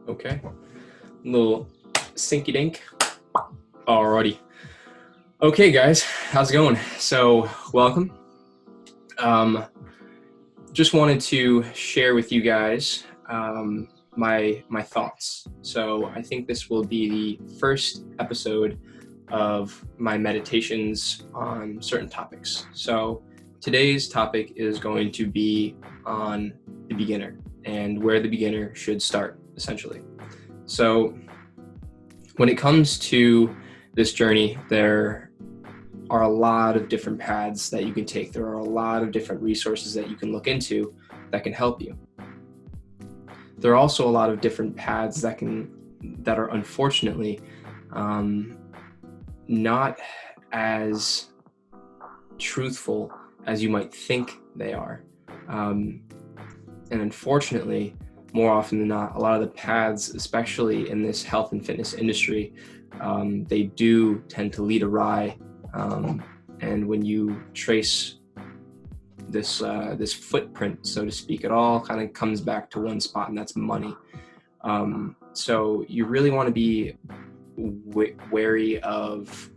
Okay. Little sinky dink. Alrighty. Okay, guys, how's it going? So, welcome. Just wanted to share with you guys my thoughts. So, I think this will be the first episode of my meditations on certain topics. So, today's topic is going to be on the beginner and where the beginner should start, essentially. So, when it comes to this journey, there are a lot of different paths that you can take. There are a lot of different resources that you can look into that can help you. There are also a lot of different paths that are unfortunately not as truthful as you might think they are. And unfortunately, more often than not, a lot of the paths, especially in this health and fitness industry, they do tend to lead awry. And when you trace this footprint, so to speak, it all kind of comes back to one spot, and that's money. So you really want to be wary of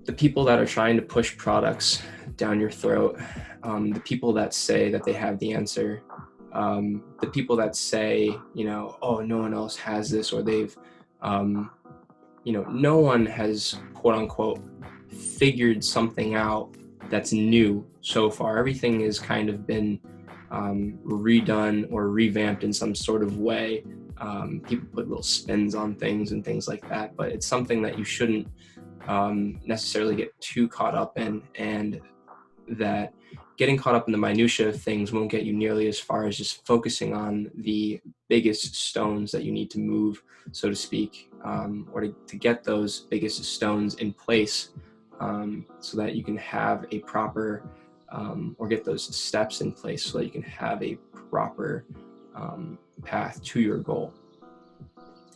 the people that are trying to push products down your throat, the people that say that they have the answer, the people that say, oh, no one else has this, or they've, no one has, quote unquote, figured something out that's new so far. Everything has kind of been redone or revamped in some sort of way. People put little spins on things and things like that, but it's something that you shouldn't necessarily get too caught up in, and that getting caught up in the minutia of things won't get you nearly as far as just focusing on the biggest stones that you need to move, so to speak, or to get those biggest stones in place, so that you can have a proper, or get those steps in place so that you can have a proper path to your goal.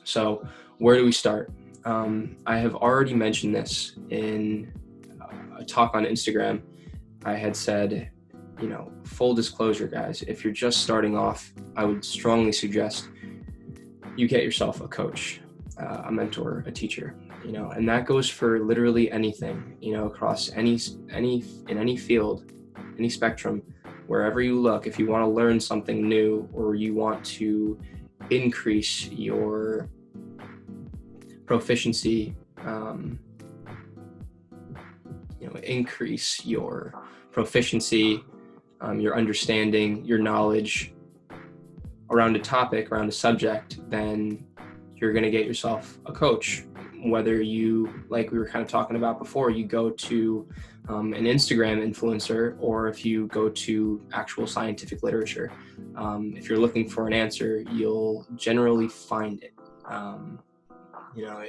So where do we start? I have already mentioned this in a talk on Instagram. I had said, full disclosure, guys, if you're just starting off, I would strongly suggest you get yourself a coach, a mentor, a teacher, and that goes for literally anything, across any in any field, any spectrum, wherever you look. If you want to learn something new, or you want to increase your proficiency, your understanding, your knowledge around a topic, around a subject, then you're going to get yourself a coach. Whether you, like we were kind of talking about before, you go to an Instagram influencer, or if you go to actual scientific literature. If you're looking for an answer, you'll generally find it.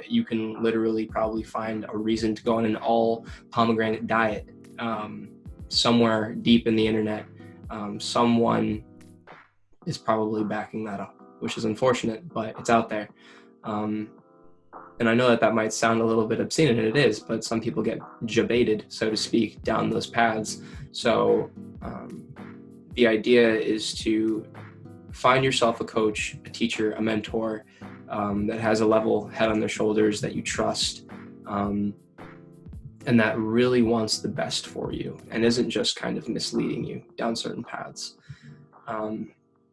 You can literally probably find a reason to go on an all pomegranate diet somewhere deep in the internet. Someone is probably backing that up, which is unfortunate, but it's out there. And I know that might sound a little bit obscene, and it is, but some people get jebaited, so to speak, down those paths. So the idea is to find yourself a coach, a teacher, a mentor, that has a level head on their shoulders, that you trust, and that really wants the best for you and isn't just kind of misleading you down certain paths.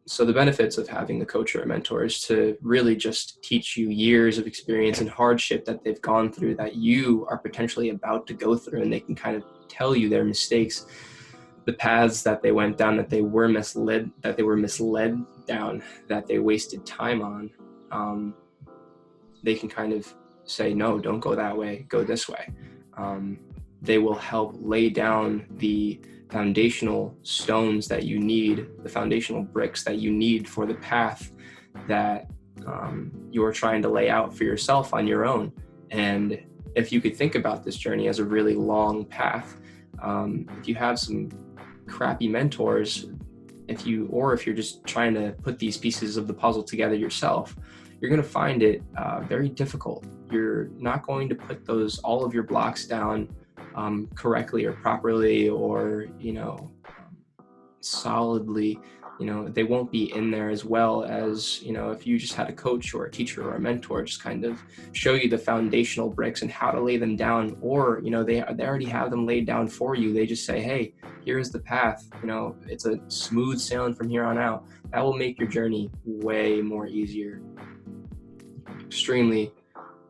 So the benefits of having a coach or a mentor is to really just teach you years of experience and hardship that they've gone through, that you are potentially about to go through, and they can kind of tell you their mistakes, the paths that they went down, that they were misled down, that they wasted time on. They can kind of say, no, don't go that way, go this way. They will help lay down the foundational stones that you need, the foundational bricks that you need for the path that you're trying to lay out for yourself on your own. And if you could think about this journey as a really long path, if you have some crappy mentors, if you're just trying to put these pieces of the puzzle together yourself, you're going to find it very difficult. You're not going to put all of your blocks down correctly or properly, or solidly, they won't be in there as well as, if you just had a coach or a teacher or a mentor just kind of show you the foundational bricks and how to lay them down, or, they already have them laid down for you. They just say, hey, here's the path, it's a smooth sailing from here on out. That will make your journey way more easier. Extremely,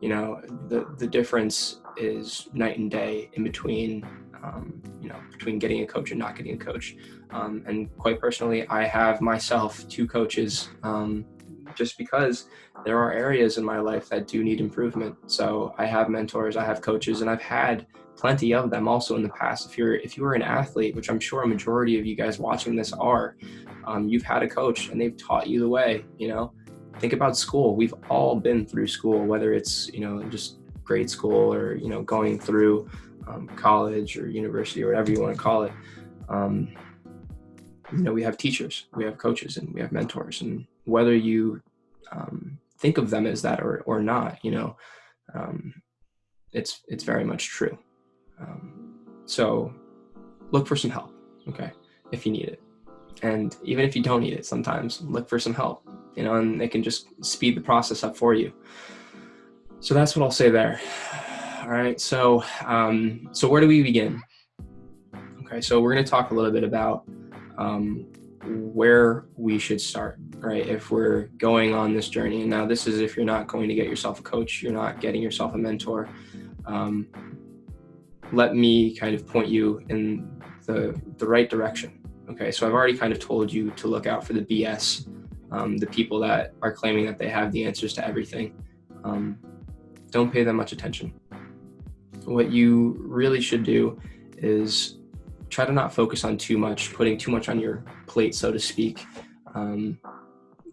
the difference is night and day in between, between getting a coach and not getting a coach. And quite personally, I have myself 2 coaches, just because there are areas in my life that do need improvement. So I have mentors, I have coaches, and I've had plenty of them also in the past. If you were an athlete, which I'm sure a majority of you guys watching this are, you've had a coach and they've taught you the way. Think about school. We've all been through school, whether it's just grade school or going through college or university or whatever you want to call it. We have teachers, we have coaches, and we have mentors, and whether you think of them as that or not, it's very much true. So look for some help, okay, if you need it. And even if you don't need it, sometimes look for some help, and they can just speed the process up for you. So that's what I'll say there. All right. So where do we begin? Okay. So we're going to talk a little bit about where we should start, right? If we're going on this journey. And now this is if you're not going to get yourself a coach, you're not getting yourself a mentor. Let me kind of point you in the right direction. Okay, so I've already kind of told you to look out for the BS, the people that are claiming that they have the answers to everything. Don't pay them much attention. What you really should do is try to not focus on too much, putting too much on your plate, so to speak.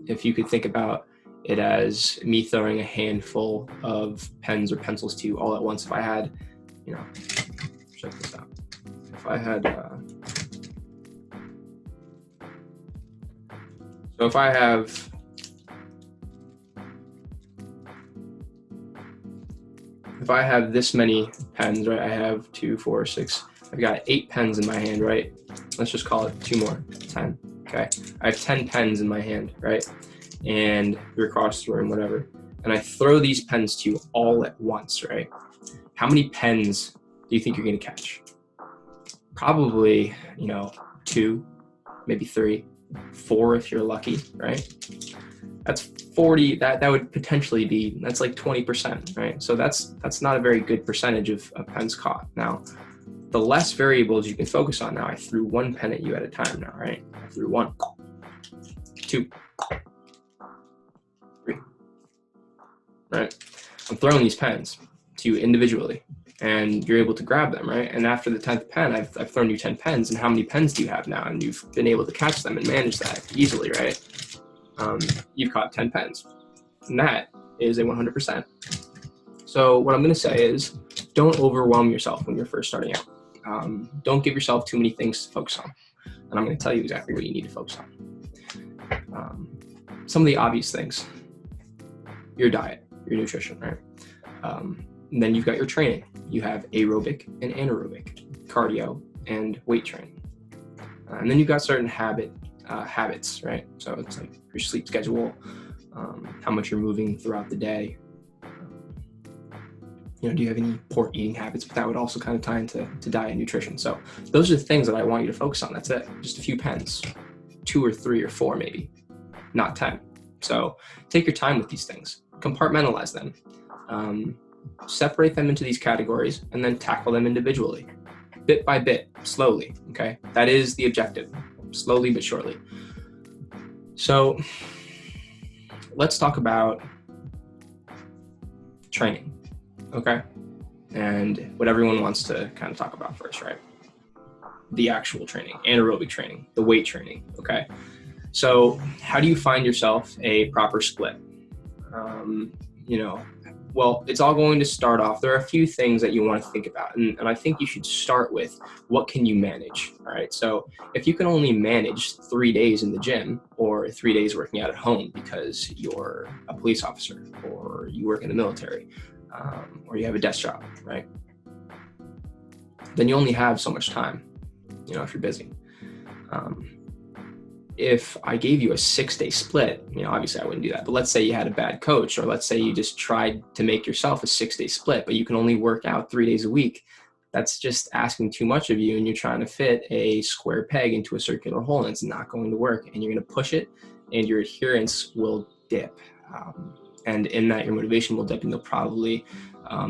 If you could think about it as me throwing a handful of pens or pencils to you all at once. If I had, check this out. If I had, so if I have this many pens, right? I have 2, 4, 6. I've got 8 pens in my hand, right? Let's just call it 2 more, 10. Okay. I have 10 pens in my hand, right? And you're across the room, whatever. And I throw these pens to you all at once, right? How many pens do you think you're going to catch? Probably, 2, maybe 3, 4 if you're lucky, right? That's 40. That would potentially be, that's like 20%, right? So that's not a very good percentage of pens caught. Now, the less variables you can focus on. Now, I threw 1 pen at you at a time now, right? I threw 1, 2, 3, right? I'm throwing these pens to you individually, and you're able to grab them, right? And after the 10th pen, I've thrown you 10 pens, and how many pens do you have now? And you've been able to catch them and manage that easily, right? You've caught 10 pens, and that is a 100%. So what I'm going to say is, don't overwhelm yourself when you're first starting out. Don't give yourself too many things to focus on. And I'm going to tell you exactly what you need to focus on. Some of the obvious things: your diet, your nutrition, right? And then you've got your training. You have aerobic and anaerobic, cardio and weight training. And then you've got certain habits, right? So it's like your sleep schedule, how much you're moving throughout the day. Do you have any poor eating habits? But that would also kind of tie into diet and nutrition. So those are the things that I want you to focus on. That's it. Just a few pens, 2 or 3 or 4 maybe, not 10. So take your time with these things. Compartmentalize them. Separate them into these categories and then tackle them individually, bit by bit, slowly. Okay, that is the objective, slowly but surely. So let's talk about training, okay? And what everyone wants to kind of talk about first, right? The actual training, anaerobic training, the weight training, okay? So how do you find yourself a proper split? Well, it's all going to start off. There are a few things that you want to think about. And I think you should start with, what can you manage? All right. So if you can only manage 3 days in the gym or 3 days working out at home because you're a police officer or you work in the military, or you have a desk job, right? Then you only have so much time, if you're busy. if I gave you a 6-day split, obviously I wouldn't do that, but let's say you had a bad coach, or let's say you just tried to make yourself a 6-day split, but you can only work out 3 days a week. That's just asking too much of you, and you're trying to fit a square peg into a circular hole, and it's not going to work, and you're going to push it, and your adherence will dip. And in that, your motivation will dip, and you'll probably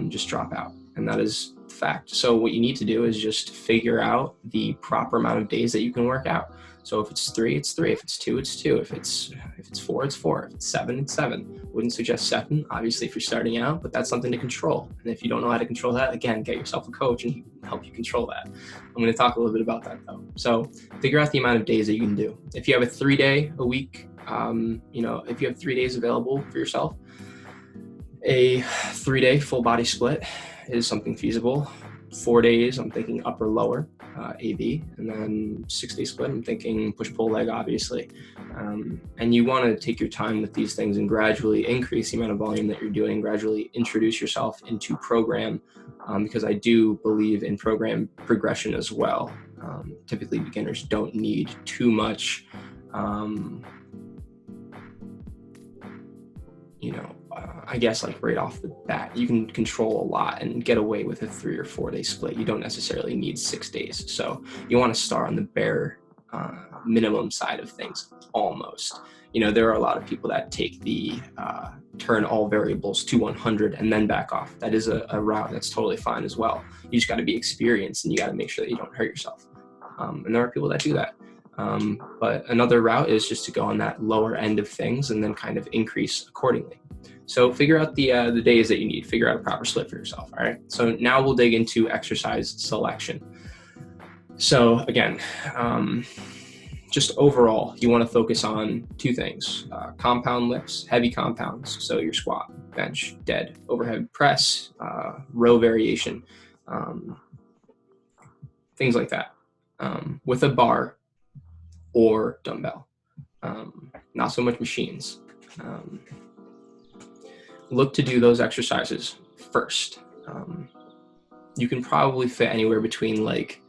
just drop out. And that is the fact. So what you need to do is just figure out the proper amount of days that you can work out. So if it's 3, it's 3. If it's 2, it's 2. If it's 4, it's 4. If it's 7, it's 7. Wouldn't suggest 7, obviously, if you're starting out, but that's something to control. And if you don't know how to control that, again, get yourself a coach and he can help you control that. I'm going to talk a little bit about that though. So figure out the amount of days that you can do. If you have a 3-day a week, if you have 3 days available for yourself, a 3-day full body split is something feasible. 4 days, I'm thinking upper lower, AB, and then 6-day split, I'm thinking push pull leg, obviously. And you want to take your time with these things and gradually increase the amount of volume that you're doing, gradually introduce yourself into program, because I do believe in program progression as well. Typically beginners don't need too much, I guess like right off the bat, you can control a lot and get away with a 3 or 4 day split. You don't necessarily need 6 days. So you want to start on the bare minimum side of things, almost. There are a lot of people that take the turn all variables to 100 and then back off. That is a route that's totally fine as well. You just got to be experienced and you got to make sure that you don't hurt yourself. And there are people that do that. But another route is just to go on that lower end of things and then kind of increase accordingly. So figure out the days that you need, figure out a proper split for yourself. All right. So now we'll dig into exercise selection. So again, just overall, you want to focus on 2 things, compound lifts, heavy compounds. So your squat, bench, dead, overhead press, row variation, things like that, with a bar or dumbbell, not so much machines. Look to do those exercises first. You can probably fit anywhere between like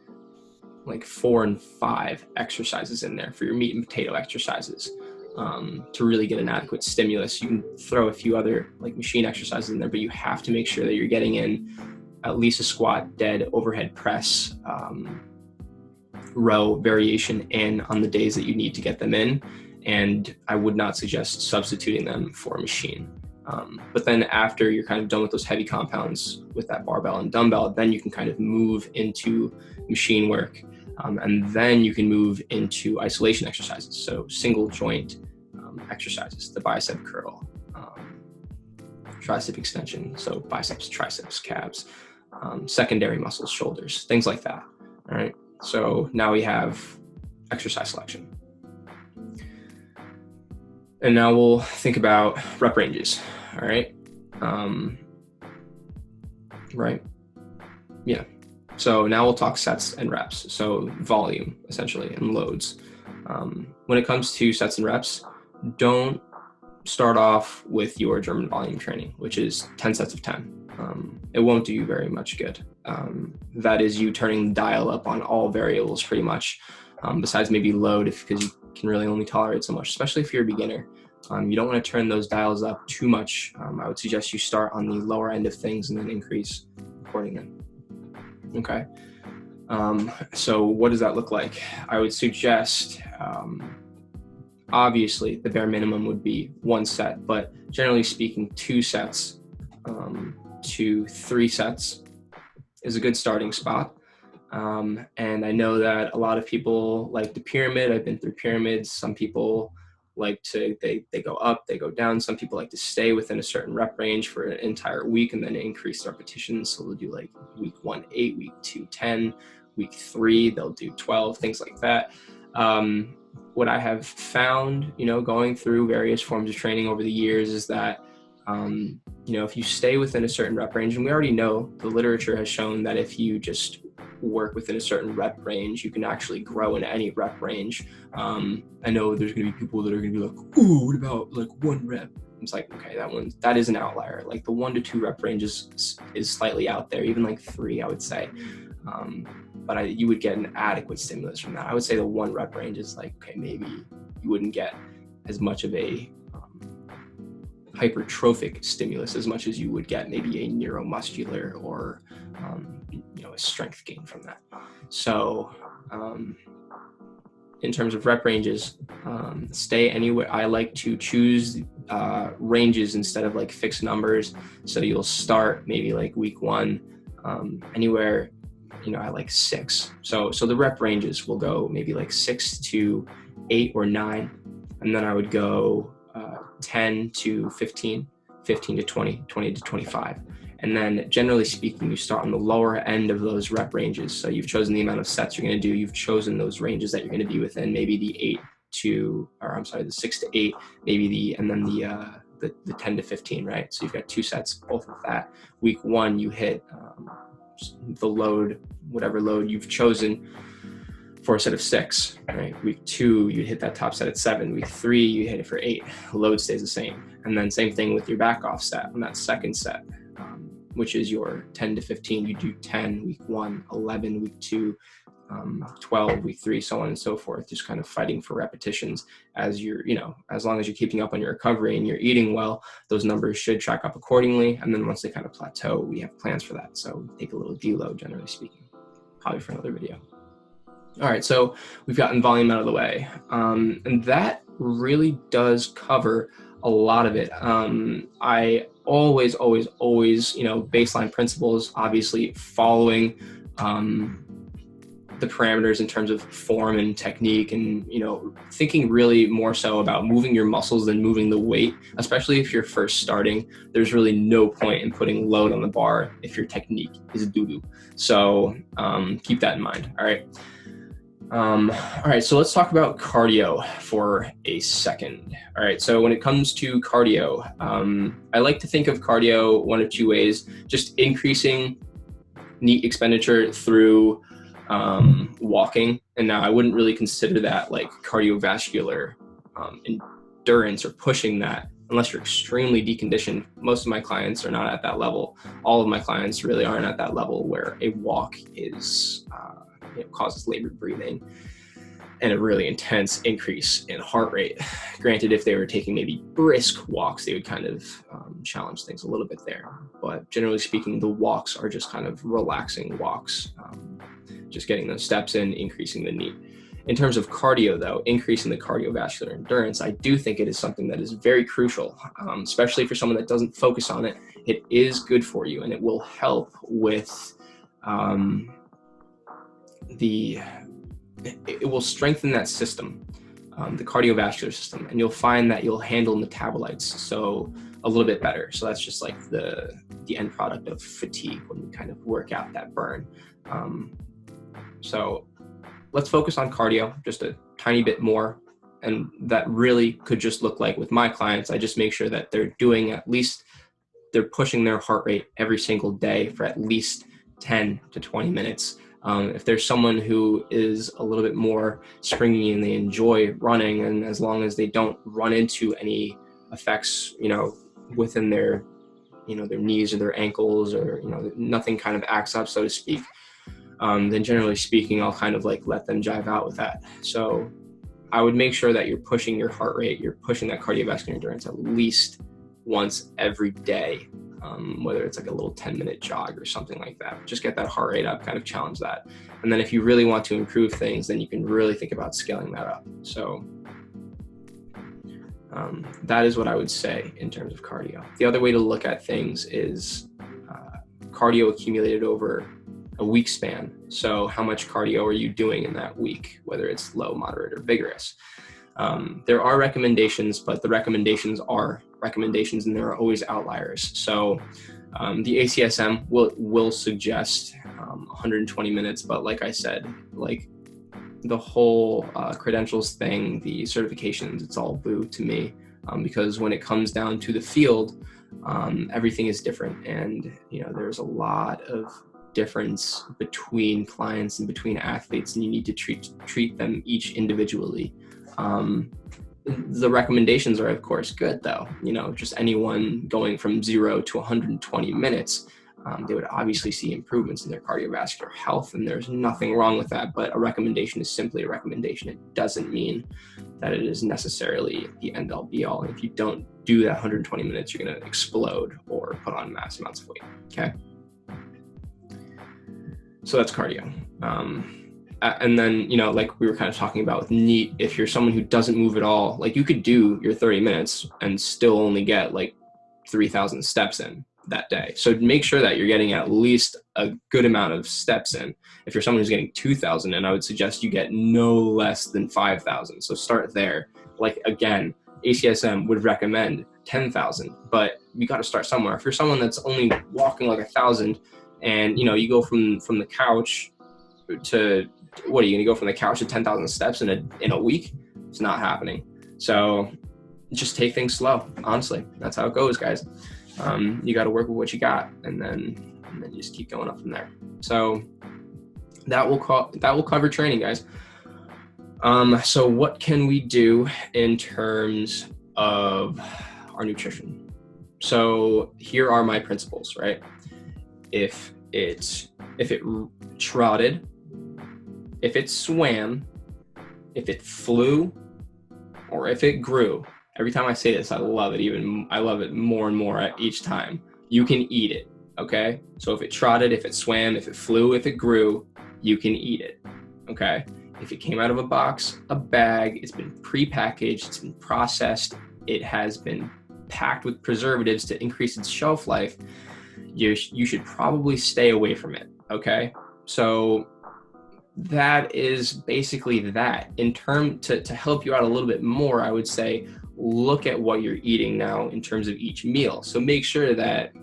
4 and 5 exercises in there for your meat and potato exercises, to really get an adequate stimulus. You can throw a few other like machine exercises in there, but you have to make sure that you're getting in at least a squat, dead, overhead press, row variation in on the days that you need to get them in. And I would not suggest substituting them for a machine. But then after you're kind of done with those heavy compounds with that barbell and dumbbell, then you can kind of move into machine work. And then you can move into isolation exercises. So single joint exercises, the bicep curl, tricep extension. So biceps, triceps, calves, secondary muscles, shoulders, things like that. All right. So now we have exercise selection. And now we'll think about rep ranges. All right. Right. Yeah. So now we'll talk sets and reps. So volume, essentially, and loads. When it comes to sets and reps, don't start off with your German volume training, which is 10 sets of 10. It won't do you very much good. That is you turning the dial up on all variables pretty much, besides maybe load, because you can really only tolerate so much, especially if you're a beginner. You don't want to turn those dials up too much. I would suggest you start on the lower end of things and then increase accordingly. Okay. So what does that look like? I would suggest, obviously the bare minimum would be 1 set, but generally speaking, 2 sets to 3 sets is a good starting spot. And I know that a lot of people like the pyramid. I've been through pyramids. Some people like to, they go up, they go down. Some people like to stay within a certain rep range for an entire week and then increase repetitions. So they'll do like week 1, 8, week 2, 10, week 3, they'll do 12, things like that. What I have found, going through various forms of training over the years is that, if you stay within a certain rep range, and we already know the literature has shown that if you just work within a certain rep range, you can actually grow in any rep range. I know there's going to be people that are going to be like, ooh, what about like 1 rep? It's like, okay, that is an outlier. Like the 1 to 2 rep range is slightly out there, even like 3, I would say. But you would get an adequate stimulus from that. I would say the 1 rep range is like, okay, maybe you wouldn't get as much of a hypertrophic stimulus as much as you would get maybe a neuromuscular or a strength gain from that. So in terms of rep ranges, stay anywhere. I like to choose ranges instead of like fixed numbers. So you'll start maybe like week 1 anywhere, I like 6. So the rep ranges will go maybe like 6 to 8 or 9, and then I would go 10 to 15, 15 to 20, 20 to 25. And then generally speaking, you start on the lower end of those rep ranges. So you've chosen the amount of sets you're going to do. You've chosen those ranges that you're going to be within, maybe the 6 to 8, maybe and then the 10 to 15, right? So you've got 2 sets, both of that. Week 1, you hit the load, whatever load you've chosen for a set of 6, right? Week 2, you hit that top set at 7. Week 3, you hit it for 8. Load stays the same. And then same thing with your back off set on that second set, which is your 10 to 15. You do 10 week 1, 11 week 2, 12 week 3, so on and so forth, just kind of fighting for repetitions as you're, as long as you're keeping up on your recovery and you're eating well, those numbers should track up accordingly. And then once they kind of plateau, we have plans for that. So take a little deload, generally speaking, probably for another video. All right, so we've gotten volume out of the way. And that really does cover a lot of it. I always, baseline principles, obviously following the parameters in terms of form and technique, and, thinking really more so about moving your muscles than moving the weight, especially if you're first starting. There's really no point in putting load on the bar if your technique is doo-doo. So keep that in mind. All right. All right, so let's talk about cardio for a second. All right, so when it comes to cardio, I like to think of cardio one of 2 ways: just increasing NEAT expenditure through walking. And now I wouldn't really consider that like cardiovascular endurance or pushing that unless you're extremely deconditioned. Most of my clients are not at that level. All of my clients really aren't at that level where a walk is causes labored breathing and a really intense increase in heart rate. Granted, if they were taking maybe brisk walks, they would kind of challenge things a little bit there. But generally speaking, the walks are just kind of relaxing walks, just getting those steps in, increasing the NEAT. In terms of cardio, though, increasing the cardiovascular endurance, I do think it is something that is very crucial, especially for someone that doesn't focus on it. It is good for you, and it will help with it will strengthen that system, the cardiovascular system, and you'll find that you'll handle metabolites so a little bit better. So that's just like the end product of fatigue when we kind of work out that burn. So let's focus on cardio just a tiny bit more. And that really could just look like with my clients, I just make sure that they're doing they're pushing their heart rate every single day for at least 10 to 20 minutes. If there's someone who is a little bit more springy and they enjoy running, and as long as they don't run into any effects, within their, their knees or their ankles, or, nothing kind of acts up, so to speak, then generally speaking, I'll kind of like let them jive out with that. So I would make sure that you're pushing your heart rate, you're pushing that cardiovascular endurance at least once every day. Whether it's like a little 10-minute jog or something like that. Just get that heart rate up, kind of challenge that. And then if you really want to improve things, then you can really think about scaling that up. So that is what I would say in terms of cardio. The other way to look at things is cardio accumulated over a week span. So how much cardio are you doing in that week, whether it's low, moderate, or vigorous? There are recommendations, but the recommendations are recommendations, and there are always outliers. So the ACSM will suggest 120 minutes, but like I said, like the whole credentials thing, the certifications, it's all boo to me, because when it comes down to the field, everything is different, and there's a lot of difference between clients and between athletes, and you need to treat them each individually. The recommendations are of course good though, just anyone going from 0 to 120 minutes they would obviously see improvements in their cardiovascular health, and there's nothing wrong with that. But a recommendation is simply a recommendation. It doesn't mean that it is necessarily the end all be all. And if you don't do that 120 minutes, you're going to explode or put on mass amounts of weight. Okay. So that's cardio. And then, like we were kind of talking about with NEAT, if you're someone who doesn't move at all, like you could do your 30 minutes and still only get like 3,000 steps in that day. So make sure that you're getting at least a good amount of steps in. If you're someone who's getting 2,000, and I would suggest you get no less than 5,000. So start there. Like, again, ACSM would recommend 10,000, but you got to start somewhere. If you're someone that's only walking like 1,000 and, you go from the couch to, what are you going to go from the couch to 10,000 steps in a week? It's not happening. So just take things slow. Honestly, that's how it goes, guys. You got to work with what you got, and then you just keep going up from there. So that will cover training, guys. So what can we do in terms of our nutrition? So here are my principles, right? If it trotted, if it swam, if it flew, or if it grew. Every time I say this, I love it. I love it more and more each time. You can eat it, okay? So if it trotted, if it swam, if it flew, if it grew, you can eat it, okay? If it came out of a box, a bag, it's been prepackaged, it's been processed, it has been packed with preservatives to increase its shelf life, you should probably stay away from it, okay? So that is basically that. In term to help you out a little bit more, I would say look at what you're eating now in terms of each meal. So make sure that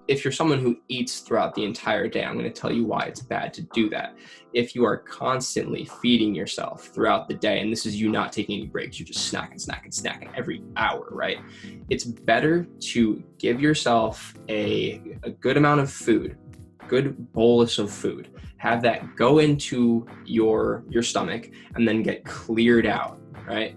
if you're someone who eats throughout the entire day, I'm going to tell you why it's bad to do that. If you are constantly feeding yourself throughout the day, and this is you not taking any breaks, you're just snacking every hour, right? It's better to give yourself a good amount of food, good bolus of food, have that go into your stomach and then get cleared out, right?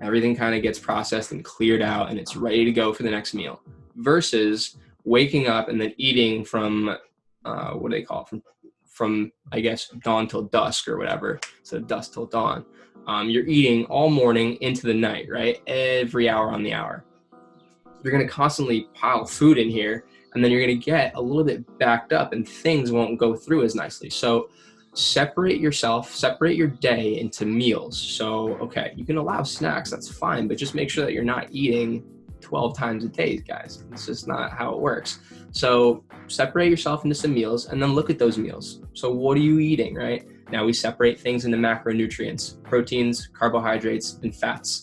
Everything kind of gets processed and cleared out and it's ready to go for the next meal, versus waking up and then eating from what do they call it, from I guess dawn till dusk or whatever, so dusk till dawn. You're eating all morning into the night, right? Every hour on the hour. You're going to constantly pile food in here, and then you're going to get a little bit backed up and things won't go through as nicely. So separate your day into meals. So, okay, you can allow snacks, that's fine, but just make sure that you're not eating 12 times a day, guys. It's just not how it works. So separate yourself into some meals and then look at those meals. So what are you eating, right? Now we separate things into macronutrients, proteins, carbohydrates, and fats.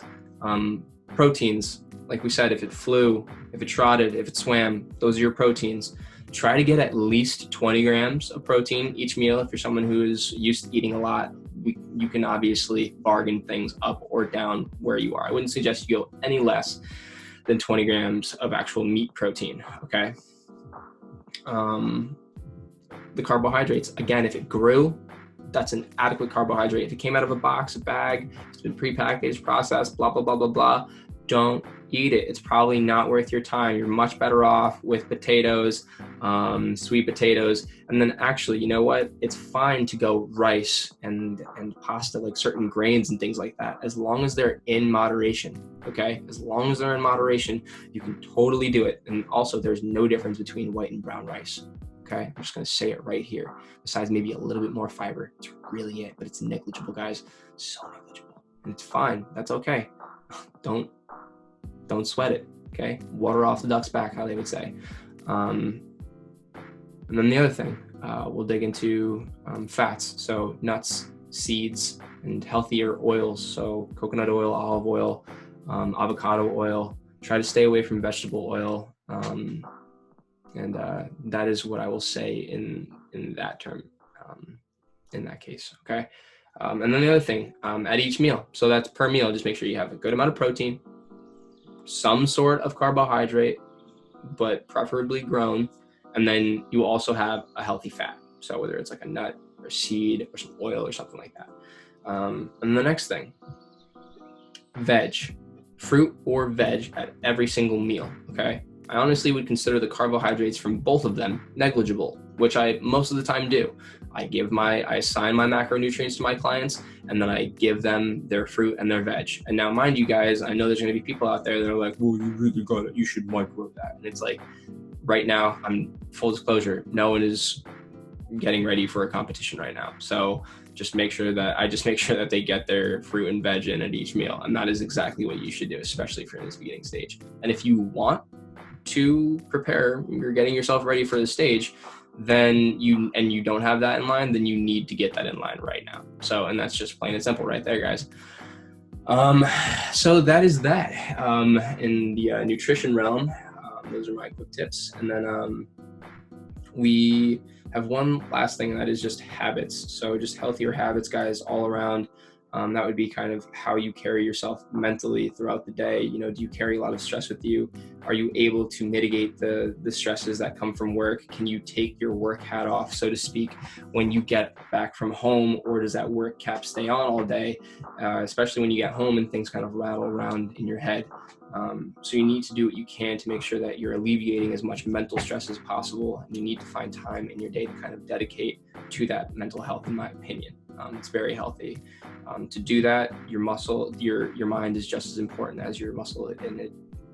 Proteins, like we said, if it flew, if it trotted, if it swam, those are your proteins. Try to get at least 20 grams of protein each meal. If you're someone who is used to eating a lot, you can obviously bargain things up or down where you are. I wouldn't suggest you go any less than 20 grams of actual meat protein, okay? The carbohydrates, again, if it grew, that's an adequate carbohydrate. If it came out of a box, a bag, it's been prepackaged, processed, blah, blah, blah, blah, blah, don't eat it. It's probably not worth your time. You're much better off with potatoes, sweet potatoes. And then actually, you know what? It's fine to go rice and pasta, like certain grains and things like that, as long as they're in moderation, okay? As long as they're in moderation, you can totally do it. And also, there's no difference between white and brown rice, okay? I'm just gonna say it right here. Besides maybe a little bit more fiber, it's really it, but it's negligible, guys. So negligible. And it's fine, that's okay. Don't sweat it, okay? Water off the duck's back, how they would say. And then the other thing, we'll dig into fats. So nuts, seeds, and healthier oils. So coconut oil, olive oil, avocado oil. Try to stay away from vegetable oil. And that is what I will say in that term, in that case, okay? And then the other thing, at each meal. So that's per meal, just make sure you have a good amount of protein, some sort of carbohydrate, but preferably grown. And then you also have a healthy fat. So whether it's like a nut or seed or some oil or something like that. And the next thing, veg, fruit or veg at every single meal, okay? I honestly would consider the carbohydrates from both of them negligible, which I most of the time do. I assign my macronutrients to my clients, and then I give them their fruit and their veg. And now, mind you guys, I know there's going to be people out there that are like, well, you really got it, you should micro that. And it's like, right now, I'm full disclosure, no one is getting ready for a competition right now. So just make sure that they get their fruit and veg in at each meal. And that is exactly what you should do, especially if you're in this beginning stage. And if you want to prepare, you're getting yourself ready for the stage, then you don't have that in line, then you need to get that in line right now. So, and that's just plain and simple right there, guys. So that is that in the nutrition realm. Those are my quick tips. And then we have one last thing, and that is just habits. So just healthier habits, guys, all around. That would be kind of how you carry yourself mentally throughout the day. You know, do you carry a lot of stress with you? Are you able to mitigate the stresses that come from work? Can you take your work hat off, so to speak, when you get back from home, or does that work cap stay on all day, especially when you get home and things kind of rattle around in your head? So you need to do what you can to make sure that you're alleviating as much mental stress as possible. And you need to find time in your day to kind of dedicate to that mental health, in my opinion. It's very healthy. To do that, your mind is just as important as your muscle, and it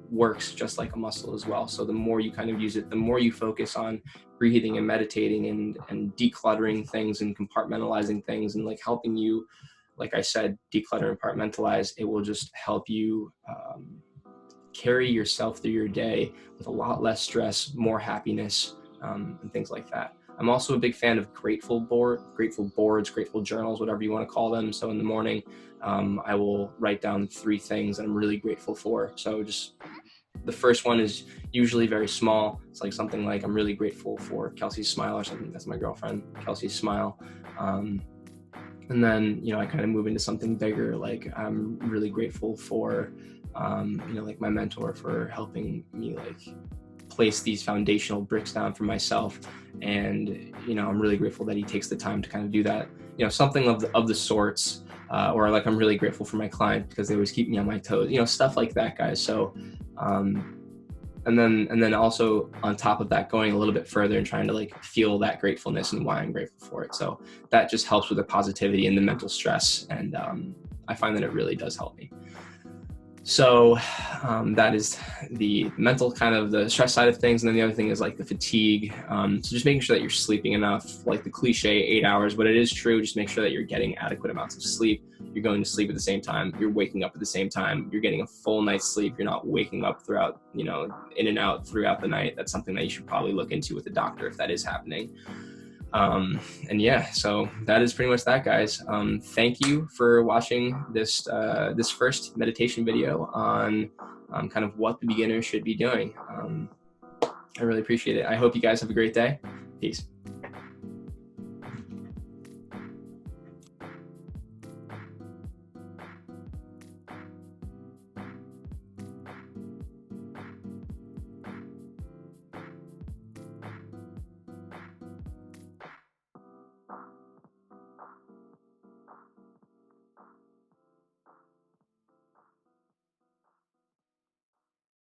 works just like a muscle as well. So the more you kind of use it, the more you focus on breathing and meditating and decluttering things and compartmentalizing things, and like helping you, like I said, declutter and compartmentalize, it will just help you carry yourself through your day with a lot less stress, more happiness, and things like that. I'm also a big fan of grateful boards, grateful journals, whatever you want to call them. So in the morning, I will write down 3 things that I'm really grateful for. So just the first one is usually very small. It's like something like, I'm really grateful for Kelsey's smile, or something. That's my girlfriend, Kelsey's smile. And then, I kind of move into something bigger. Like, I'm really grateful for, like my mentor for helping me place these foundational bricks down for myself. And, I'm really grateful that he takes the time to kind of do that, something of the sorts, or like, I'm really grateful for my client because they always keep me on my toes, stuff like that, guys. So, and then also on top of that, going a little bit further and trying to feel that gratefulness and why I'm grateful for it. So that just helps with the positivity and the mental stress. And, I find that it really does help me. So that is the mental kind of the stress side of things. And then the other thing is the fatigue. So just making sure that you're sleeping enough, like the cliche 8 hours, but it is true. Just make sure that you're getting adequate amounts of sleep. You're going to sleep at the same time. You're waking up at the same time. You're getting a full night's sleep. You're not waking up throughout, in and out throughout the night. That's something that you should probably look into with a doctor if that is happening. And yeah, so that is pretty much that, guys. Thank you for watching this first meditation video on kind of what the beginner should be doing. I really appreciate it. I hope you guys have a great day. Peace.